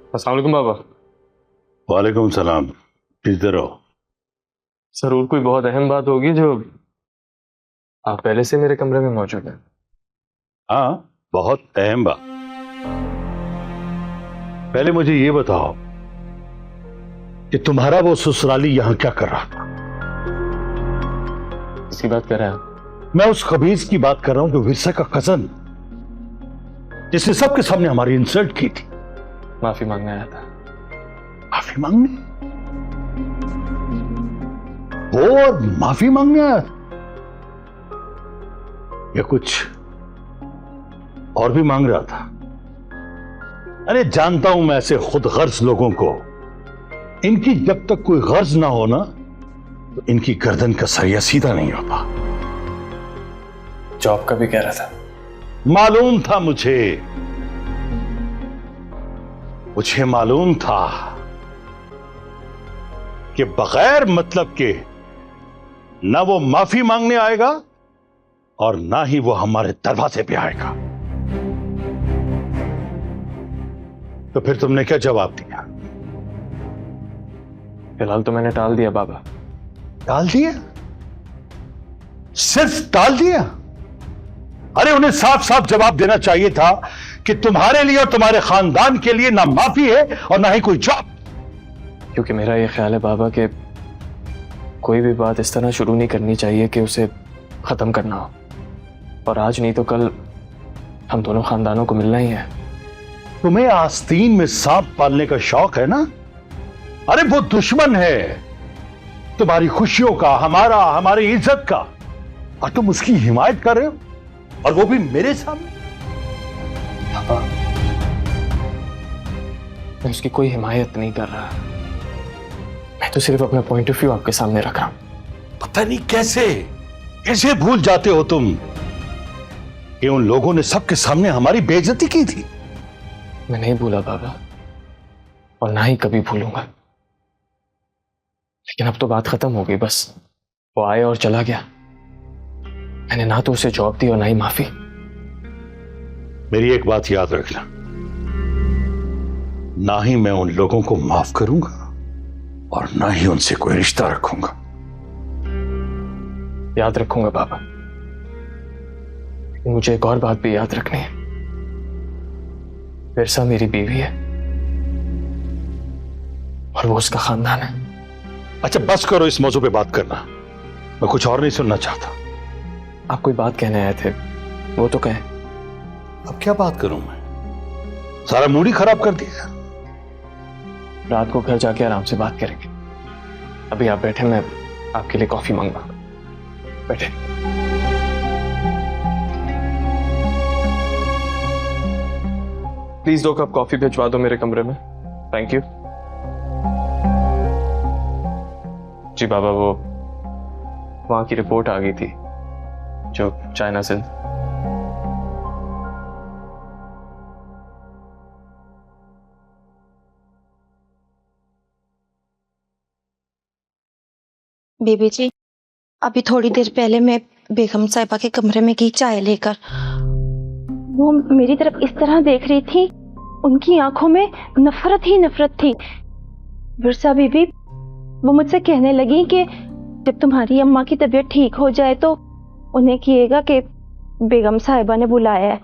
अस्सलाम वालेकुम बाबा। वालेकुम सलाम। किधर हो? जरूर कोई बहुत अहम बात होगी जो आप पहले से मेरे कमरे में मौजूद हैं। हाँ, बहुत अहम बात। पहले मुझे ये बताओ कि तुम्हारा वो ससुराली यहां क्या कर रहा था? इसकी बात कर रहे हैं आप? मैं उस खबीज की बात कर रहा हूं जो विरसा का कजन, जिसने सबके सामने हमारी इंसल्ट की थी। माफी मांगने आया था। माफी मांगने? वो और माफी मांगने आया था? या कुछ और भी मांग रहा था? अरे जानता हूं मैं ऐसे खुद गर्ज लोगों को। इनकी जब तक कोई गर्ज ना हो ना, तो इनकी गर्दन का सरिया सीधा नहीं होता। जॉब का भी कह रहा था। मालूम था मुझे मालूम था कि बगैर मतलब के ना वो माफी मांगने आएगा और ना ही वो हमारे दरवाजे पे आएगा। तो फिर तुमने क्या जवाब दिया? फिलहाल तो मैंने टाल दिया बाबा। टाल दिया? सिर्फ टाल दिया? अरे उन्हें साफ साफ जवाब देना चाहिए था कि तुम्हारे लिए और तुम्हारे खानदान के लिए ना माफी है और ना ही कोई जॉब। क्योंकि मेरा यह ख्याल है बाबा कि कोई भी बात इस तरह शुरू नहीं करनी चाहिए कि उसे खत्म करना हो, और आज नहीं तो कल हम दोनों खानदानों को मिलना ही है। तुम्हें आस्तीन में सांप पालने का शौक है ना? अरे वो दुश्मन है तुम्हारी खुशियों का, हमारी इज्जत का, और तुम उसकी हिमायत कर रहे हो, और वो भी मेरे सामने। मैं उसकी कोई हिमायत नहीं कर रहा। मैं तो सिर्फ अपना पॉइंट ऑफ व्यू आपके सामने रख रहा हूं। पता नहीं कैसे भूल जाते हो तुम कि उन लोगों ने सबके सामने हमारी बेइज्जती की थी। मैं नहीं भूला बाबा, और ना ही कभी भूलूंगा। लेकिन अब तो बात खत्म हो गई। बस वो आया और चला गया। मैंने ना तो उसे जॉब दी और ना ही माफी। मेरी एक बात याद रखना, ना ही मैं उन लोगों को माफ करूंगा और ना ही उनसे कोई रिश्ता रखूंगा। याद रखूंगा बाबा। मुझे एक और बात भी याद रखनी है। विरसा मेरी बीवी है और वो उसका खानदान है। अच्छा बस करो इस मौजू पे बात करना, मैं कुछ और नहीं सुनना चाहता। आप कोई बात कहने आए थे, वो तो कहें। अब क्या बात करूं मैं? सारा मूड ही खराब कर दिया। रात को घर जाके आराम से बात करेंगे। अभी आप बैठे, मैं आपके लिए कॉफी मंगवा। बैठे। प्लीज 2 कप कॉफी भिजवा दो मेरे कमरे में। थैंक यू जी। बाबा वो वहां की रिपोर्ट आ गई थी जो चाइना से। बेबी जी, अभी थोड़ी देर पहले मैं बेगम साहिबा के कमरे में गई चाय लेकर। वो मेरी तरफ इस तरह देख रही थी, उनकी आंखों में नफरत ही नफरत थी। विरसा बीबी वो मुझसे कहने लगी कि जब तुम्हारी अम्मा की तबीयत ठीक हो जाए तो उन्हें कहिएगा कि बेगम साहिबा ने बुलाया है।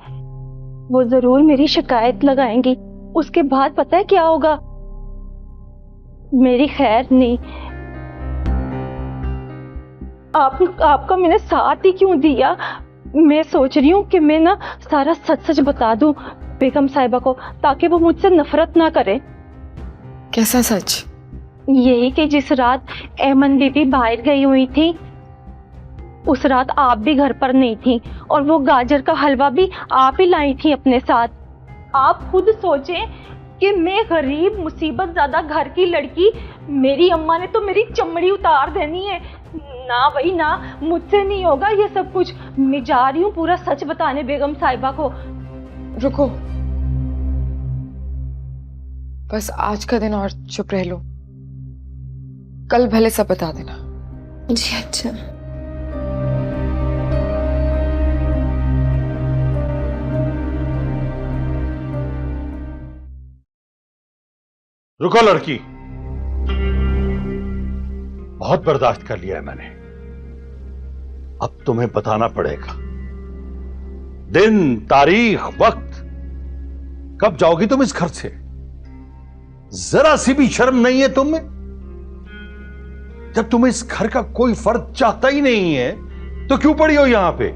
वो जरूर मेरी शिकायत लगाएंगी। उसके बाद पता है क्या होगा? मेरी खैर नहीं। आपका मैंने साथ ही क्यों दिया? मैं सोच रही हूँ कि मैं ना सारा सच सच बता दूं बेगम साहिबा को, ताकि वो मुझसे नफरत ना करे। कैसा सच? यही कि जिस रात एमन बीबी बाहर गई हुई थी, उस रात आप भी घर पर नहीं थी, और वो गाजर का हलवा भी आप ही लाई थी अपने साथ। आप खुद सोचें कि मैं गरीब मुसीबत ज्यादा घर की लड़की, मेरी अम्मा ने तो मेरी चमड़ी उतार देनी है। ना भाई ना, मुझसे नहीं होगा ये सब कुछ। मैं जा रही हूँ पूरा सच बताने बेगम साहिबा को। रुको, बस आज का दिन और चुप रह लो, कल भले सब बता देना। जी अच्छा। रुको लड़की, बहुत बर्दाश्त कर लिया है मैंने। अब तुम्हें बताना पड़ेगा दिन, तारीख, वक्त, कब जाओगी तुम इस घर से। जरा सी भी शर्म नहीं है तुम में? जब तुम्हें इस घर का कोई फर्द चाहता ही नहीं है तो क्यों पड़ी हो यहां पे?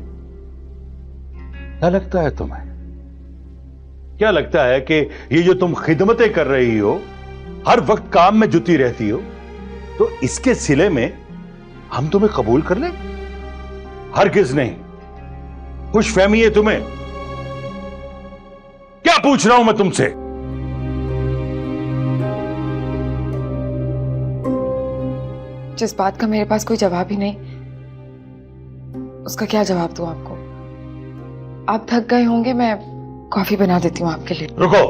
क्या लगता है तुम्हें? क्या लगता है कि ये जो तुम खिदमतें कर रही हो, हर वक्त काम में जुटी रहती हो, तो इसके सिले में हम तुम्हें कबूल कर लें? हरगिज नहीं। खुशफहमी है तुम्हें? क्या पूछ रहा हूं मैं तुमसे? जिस बात का मेरे पास कोई जवाब ही नहीं, उसका क्या जवाब दूं आपको? आप थक गए होंगे, मैं कॉफी बना देती हूँ आपके लिए। रुको,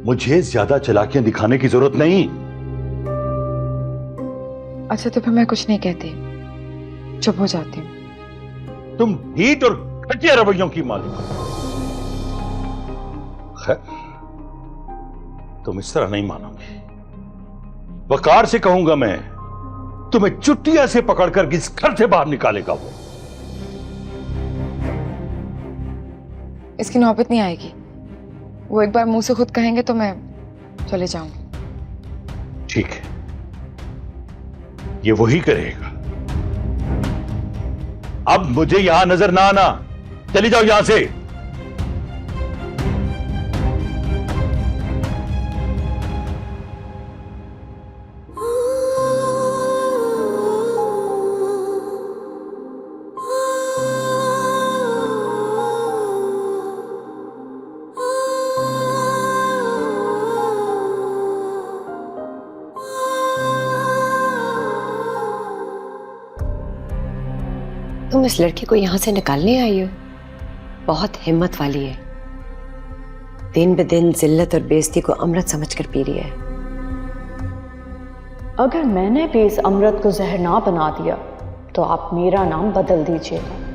मुझे ज्यादा चालाकियां दिखाने की जरूरत नहीं। अच्छा तो फिर मैं कुछ नहीं कहती, चुप हो जाती हूँ। तुम ढीठ और घटिया रवैयों की मालिक हो। खैर, तुम इस तरह नहीं मानोगे। वकार से कहूंगा मैं, तुम्हें चुटिया से पकड़कर इस घर से बाहर निकालेगा वो। इसकी नौबत नहीं आएगी। वो एक बार मुंह से खुद कहेंगे तो मैं चले जाऊंगी। ठीक है, ये वही करेगा। अब मुझे यहां नजर ना आना, चली जाओ यहां से। तुम इस लड़की को यहां से निकालने आई हो? बहुत हिम्मत वाली है। दिन ब दिन जिल्लत और बेइज्जती को अमृत समझकर पी रही है। अगर मैंने भी इस अमृत को जहर ना बना दिया तो आप मेरा नाम बदल दीजिएगा।